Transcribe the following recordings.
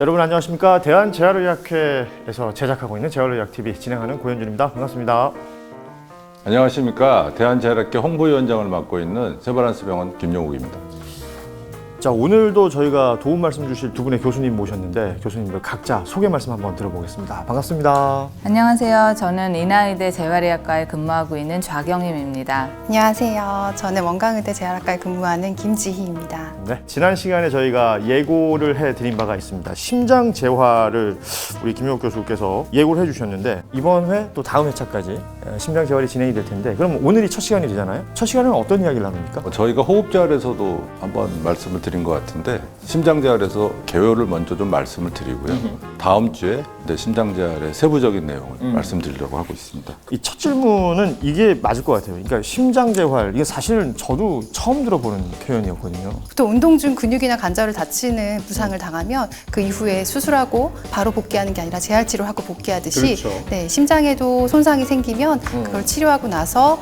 여러분 안녕하십니까? 대한재활의학회에서 제작하고 있는 재활의학TV 진행하는 고현준입니다. 반갑습니다. 안녕하십니까? 대한재활학회 홍보위원장을 맡고 있는 세바란스병원 김용욱입니다. 자, 오늘도 저희가 도움 말씀 주실 두 분의 교수님 모셨는데 교수님들 각자 소개 말씀 한번 들어보겠습니다. 반갑습니다. 안녕하세요. 저는 인하의대 재활의학과에 근무하고 있는 좌경임입니다. 안녕하세요. 저는 원광의대 재활학과에 근무하는 김지희입니다. 네, 지난 시간에 저희가 예고를 해드린 바가 있습니다. 심장 재활을 우리 김용욱 교수께서 예고를 해주셨는데 이번 회 또 다음 회차까지 심장 재활이 진행이 될 텐데 그럼 오늘이 첫 시간이 되잖아요. 첫 시간은 어떤 이야기를 나눕니까? 저희가 호흡재활에서도 한번 말씀을 드린 것 같은데 심장재활에서 개요를 먼저 좀 말씀을 드리고요. 다음 주에 심장재활의 세부적인 내용을 말씀드리려고 하고 있습니다. 이 첫 질문은 이게 맞을 것 같아요. 그러니까 심장 재활 이게 사실은 저도 처음 들어보는 표현이었거든요. 또 운동 중 근육이나 관절을 다치는 부상을 당하면 그 이후에 수술하고 바로 복귀하는 게 아니라 재활 치료하고 복귀하듯이 그렇죠. 네, 심장에도 손상이 생기면 그걸 치료하고 나서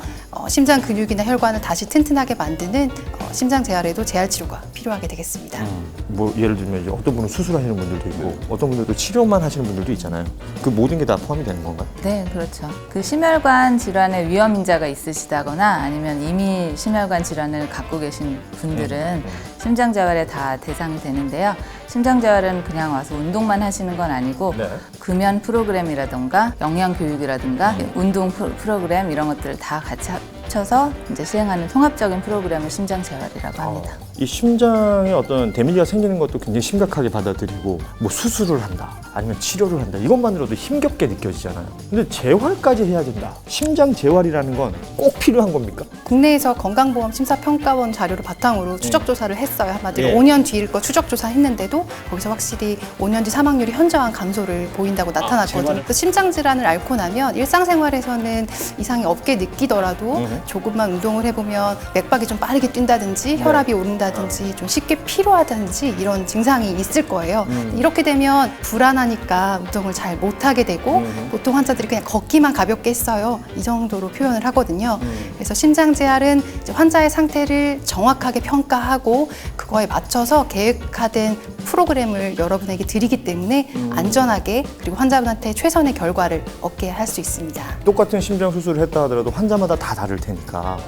심장 근육이나 혈관을 다시 튼튼하게 만드는 심장 재활에도 재활 치료가 필요하게 되겠습니다. 뭐 예를 들면 이제 어떤 분은 수술하시는 분들도 있고 어떤 분들도 치료만 하시는 분들도 있잖아요. 그 모든 게 다 포함이 되는 건가요? 네, 그렇죠. 그 심혈관 질환의 위험 인자가 있으시다거나 아니면 이미 심혈관 질환을 갖고 계신 분들은 심장 재활에 다 대상이 되는데요. 심장 재활은 그냥 와서 운동만 하시는 건 아니고 네. 금연 프로그램이라든가 영양 교육이라든가 운동 프로그램 이런 것들을 다 같이 합쳐서 이제 시행하는 통합적인 프로그램을 심장 재활이라고 합니다. 이 심장에 어떤 데미지가 생기는 것도 굉장히 심각하게 받아들이고 뭐 수술을 한다 아니면 치료를 한다 이것만으로도 힘겹게 느껴지잖아요. 근데 재활까지 해야 된다. 심장 재활이라는 건 꼭 필요한 겁니까? 국내에서 건강보험 심사평가원 자료를 바탕으로 추적조사를 했어요. 한마디로 예. 5년 뒤일 거 추적조사했는데도 거기서 확실히 5년 뒤 사망률이 현저한 감소를 보인다고 나타났거든요. 그래서 심장 질환을 앓고 나면 일상생활에서는 이상이 없게 느끼더라도 조금만 운동을 해보면 맥박이 좀 빠르게 뛴다든지 혈압이 오른다든지 좀 쉽게 피로하다든지 이런 증상이 있을 거예요. 이렇게 되면 불안하니까 운동을 잘 못하게 되고 보통 환자들이 그냥 걷기만 가볍게 했어요. 이 정도로 표현을 하거든요. 그래서 심장 재활은 이제 환자의 상태를 정확하게 평가하고 그거에 맞춰서 계획화된 프로그램을 여러분에게 드리기 때문에 안전하게 그리고 환자분한테 최선의 결과를 얻게 할 수 있습니다. 똑같은 심장 수술을 했다 하더라도 환자마다 다 다를 테니까.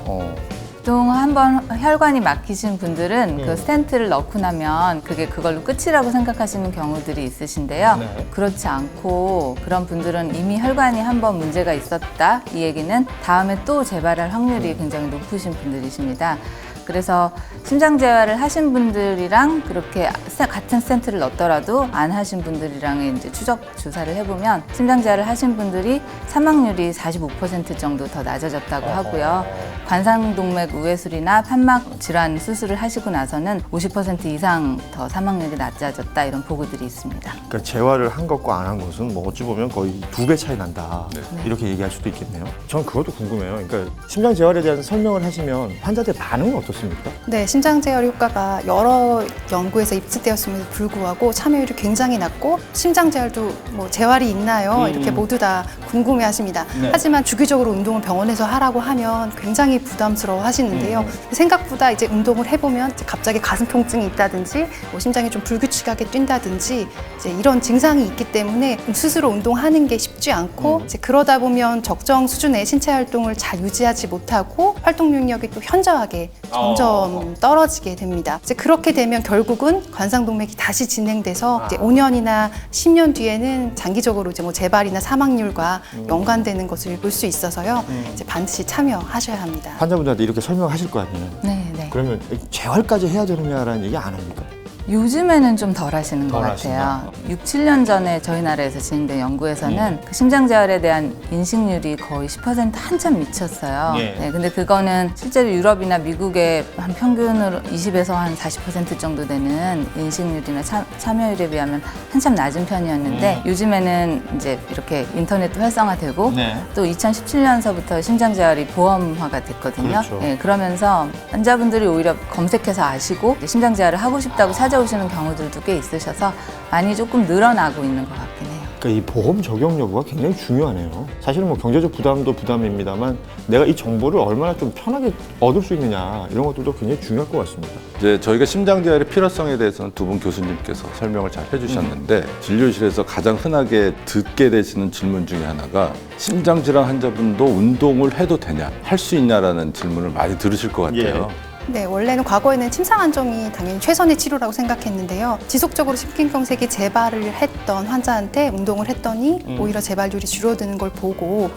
보통 한번 혈관이 막히신 분들은 그 스텐트를 넣고 나면 그게 그걸로 끝이라고 생각하시는 경우들이 있으신데요. 네. 그렇지 않고 그런 분들은 이미 혈관이 한번 문제가 있었다. 이 얘기는 다음에 또 재발할 확률이 굉장히 높으신 분들이십니다. 그래서 심장 재활을 하신 분들이랑 그렇게 같은 스텐트를 넣더라도 안 하신 분들이랑 이제 추적 조사를 해보면 심장 재활을 하신 분들이 사망률이 45% 정도 더 낮아졌다고 하고요. 관상동맥 우회술이나 판막 질환 수술을 하시고 나서는 50% 이상 더 사망률이 낮아졌다 이런 보고들이 있습니다. 그러니까 재활을 한 것과 안 한 것은 뭐 어찌 보면 거의 2배 차이 난다. 이렇게 얘기할 수도 있겠네요. 전 그것도 궁금해요. 그러니까 심장 재활에 대한 설명을 하시면 환자들 반응은 어떻습니까? 네, 심장 재활 효과가 여러 연구에서 입증되었음에도 불구하고 참여율이 굉장히 낮고 심장 재활도 뭐 재활이 있나요? 이렇게 모두 다 궁금해하십니다. 하지만 주기적으로 운동을 병원에서 하라고 하면 굉장히 부담스러워 하시는데요. 생각보다 이제 운동을 해보면 이제 갑자기 가슴 통증이 있다든지 뭐 심장이 좀 불규칙하게 뛴다든지 이제 이런 증상이 있기 때문에 스스로 운동하는 게 쉽지 않고 이제 그러다 보면 적정 수준의 신체 활동을 잘 유지하지 못하고 활동 능력이 또 현저하게 점점 떨어지게 됩니다. 이제 그렇게 되면 결국은 관상동맥이 다시 진행돼서 이제 5년이나 10년 뒤에는 장기적으로 이제 뭐 재발이나 사망률과 연관되는 것을 볼 수 있어서요. 이제 반드시 참여하셔야 합니다. 환자분들한테 이렇게 설명하실 거 아니에요. 네. 그러면 재활까지 해야 되느냐라는 얘기 안 합니까? 요즘에는 좀 덜 하시는 것 덜 같아요. 6, 7년 전에 저희 나라에서 진행된 연구에서는 그 심장 재활에 대한 인식률이 거의 10% 한참 미쳤어요. 예. 네, 근데 그거는 실제로 유럽이나 미국의 한 평균으로 20에서 한 40% 정도 되는 인식률이나 참여율에 비하면 한참 낮은 편이었는데 요즘에는 이제 이렇게 인터넷도 활성화되고 또 2017년서부터 심장 재활이 보험화가 됐거든요. 그렇죠. 네, 그러면서 환자분들이 오히려 검색해서 아시고 심장 재활을 하고 싶다고 찾아오시는 경우들도 꽤 있으셔서 많이 조금 늘어나고 있는 것 같긴 해요. 그러니까 이 보험 적용 여부가 굉장히 중요하네요. 사실은 뭐 경제적 부담도 부담입니다만 내가 이 정보를 얼마나 좀 편하게 얻을 수 있느냐 이런 것들도 굉장히 중요할 것 같습니다. 이제 저희가 심장재활의 필요성에 대해서는 두 분 교수님께서 설명을 잘 해주셨는데 진료실에서 가장 흔하게 듣게 되시는 질문 중에 하나가 심장질환 환자분도 운동을 해도 되냐, 할 수 있냐라는 질문을 많이 들으실 것 같아요. 네, 원래는 과거에는 침상 안정이 당연히 최선의 치료라고 생각했는데요. 지속적으로 심근경색이 재발을 했던 환자한테 운동을 했더니 오히려 재발률이 줄어드는 걸 보고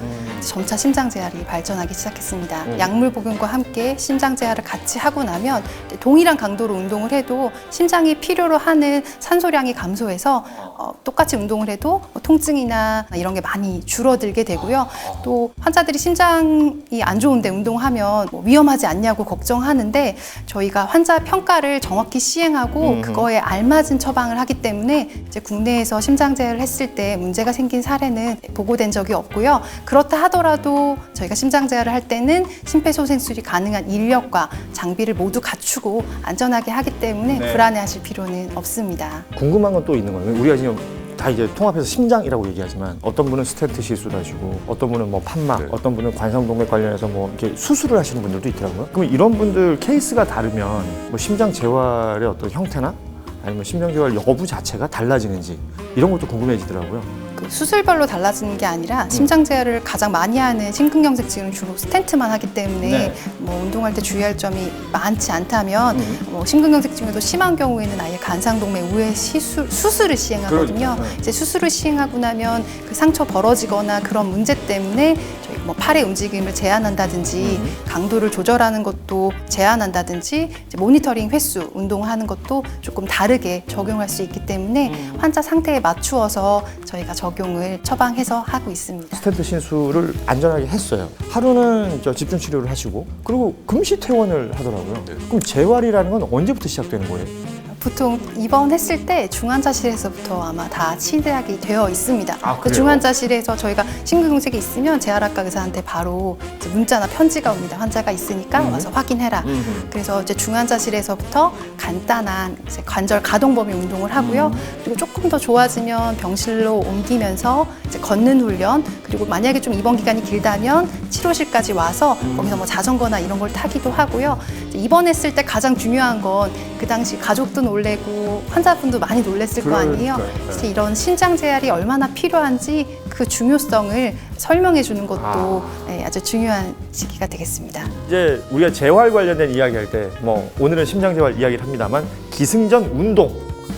점차 심장재활이 발전하기 시작했습니다. 약물 복용과 함께 심장재활을 같이 하고 나면 동일한 강도로 운동을 해도 심장이 필요로 하는 산소량이 감소해서 똑같이 운동을 해도 통증이나 이런 게 많이 줄어들게 되고요. 또 환자들이 심장이 안 좋은데 운동하면 위험하지 않냐고 걱정하는데 저희가 환자 평가를 정확히 시행하고 그거에 알맞은 처방을 하기 때문에 이제 국내에서 심장재활을 했을 때 문제가 생긴 사례는 보고된 적이 없고요. 그렇다 하더라도 저희가 심장재활을 할 때는 심폐소생술이 가능한 인력과 장비를 모두 갖추고 안전하게 하기 때문에 네. 불안해하실 필요는 없습니다. 궁금한 건 또 있는 거예요. 우리가 지금 다 이제 통합해서 심장이라고 얘기하지만 어떤 분은 스텐트 시술을 하시고 어떤 분은 뭐 판막, 네. 어떤 분은 관상동맥 관련해서 뭐 이렇게 수술을 하시는 분들도 있더라고요. 그럼 이런 분들 케이스가 다르면 뭐 심장 재활의 어떤 형태나 아니면 심장 재활 여부 자체가 달라지는지 이런 것도 궁금해지더라고요. 그 수술별로 달라지는 게 아니라 심장재활을 가장 많이 하는 심근경색증은 주로 스텐트만 하기 때문에 네. 뭐 운동할 때 주의할 점이 많지 않다면 뭐 심근경색증에도 심한 경우에는 아예 간상동맥 우회 수술을 시행하거든요. 그러니까. 이제 수술을 시행하고 나면 그 상처 벌어지거나 그런 문제 때문에 저희 뭐 팔의 움직임을 제한한다든지 강도를 조절하는 것도 제한한다든지 이제 모니터링 횟수 운동하는 것도 조금 다르게 적용할 수 있기 때문에 환자 상태에 맞추어서 저희가 적용을 처방해서 하고 있습니다. 스텐트 신술을 안전하게 했어요. 하루는 집중 치료를 하시고 그리고 금시 퇴원을 하더라고요. 네. 그럼 재활이라는 건 언제부터 시작되는 거예요? 보통 입원했을 때 중환자실에서부터 아마 다 치료하게 되어 있습니다. 아, 그 그래요? 중환자실에서 저희가 심근경색이 있으면 재활학과 의사한테 바로 이제 문자나 편지가 옵니다. 환자가 있으니까 와서 확인해라. 그래서 이제 중환자실에서부터 간단한 이제 관절 가동 범위 운동을 하고요. 그리고 조금 더 좋아지면 병실로 옮기면서 이제 걷는 훈련, 그리고 만약에 좀 입원 기간이 길다면 치료실까지 와서 거기서 뭐 자전거나 이런 걸 타기도 하고요. 이제 입원했을 때 가장 중요한 건 그 당시 가족도 놀래고 환자분도 많이 놀랬을 거 아니에요. 그러니까요. 그래서 이런 심장 재활이 얼마나 필요한지 그 중요성을 설명해 주는 것도 네, 아주 중요한 시기가 되겠습니다. 이제 우리가 재활 관련된 이야기할 때 뭐 오늘은 심장 재활 이야기를 합니다만 기승전 운동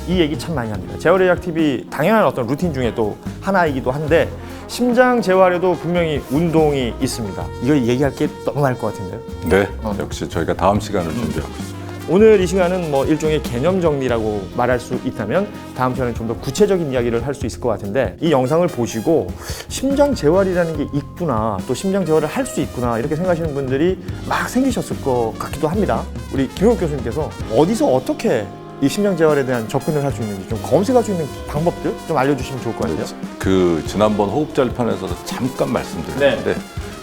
이 얘기 참 많이 합니다. 재활의학 TV 당연한 어떤 루틴 중에 또 하나이기도 한데 심장 재활에도 분명히 운동이 있습니다. 이거 얘기할 게 너무 많을 것 같은데요. 네, 역시 저희가 다음 시간을 준비하고 있습니다. 오늘 이 시간은 뭐 일종의 개념 정리라고 말할 수 있다면 다음 시간은 좀 더 구체적인 이야기를 할 수 있을 것 같은데 이 영상을 보시고 심장 재활이라는 게 있구나 또 심장 재활을 할 수 있구나 이렇게 생각하시는 분들이 막 생기셨을 것 같기도 합니다. 우리 김용욱 교수님께서 어디서 어떻게 이 심장 재활에 대한 접근을 할 수 있는지 좀 검색할 수 있는 방법들 좀 알려주시면 좋을 것 같아요. 그 지난번 호흡잘 편에서도 잠깐 말씀드렸는데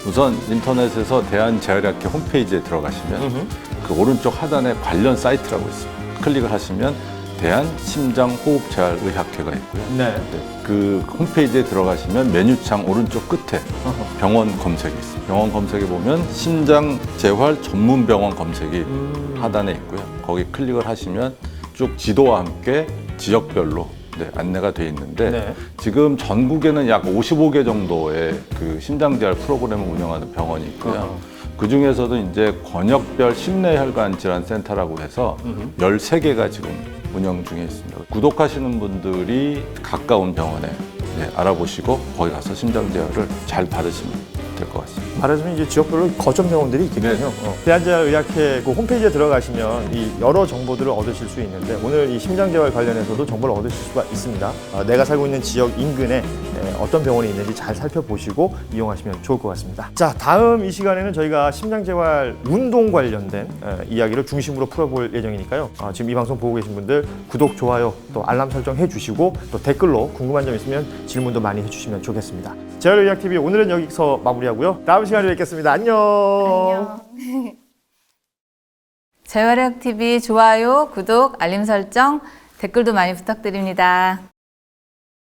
우선 인터넷에서 대한재활의학회 홈페이지에 들어가시면 그 오른쪽 하단에 관련 사이트라고 있습니다. 클릭을 하시면 대한심장호흡재활의학회가 있고요. 네. 그 홈페이지에 들어가시면 메뉴창 오른쪽 끝에 병원 검색이 있습니다. 병원 검색에 보면 심장재활 전문 병원 검색이 하단에 있고요. 거기 클릭을 하시면 쭉 지도와 함께 지역별로 안내가 돼 있는데 네. 지금 전국에는 약 55개 정도의 그 심장재활 프로그램을 운영하는 병원이 있고요. 그 중에서도 이제 권역별 심내혈관 질환 센터라고 해서 13개가 지금 운영 중에 있습니다. 구독하시는 분들이 가까운 병원에 알아보시고 거기 가서 심장재활을 잘 받으시면 될 것 같습니다. 말하자면 이제 지역별로 거점 병원들이 있겠군요. 대한재활의학회 그 홈페이지에 들어가시면 이 여러 정보들을 얻으실 수 있는데 오늘 이 심장재활 관련해서도 정보를 얻으실 수가 있습니다. 내가 살고 있는 지역 인근에 어떤 병원이 있는지 잘 살펴보시고 이용하시면 좋을 것 같습니다. 자, 다음 이 시간에는 저희가 심장재활 운동 관련된 이야기를 중심으로 풀어볼 예정이니까요. 지금 이 방송 보고 계신 분들 구독, 좋아요, 또 알람 설정 해주시고 또 댓글로 궁금한 점 있으면 질문도 많이 해주시면 좋겠습니다. 재활의학TV 오늘은 여기서 마무리하고요. 다음 시간에 뵙겠습니다. 안녕. 재활의학TV 좋아요, 구독, 알림 설정, 댓글도 많이 부탁드립니다.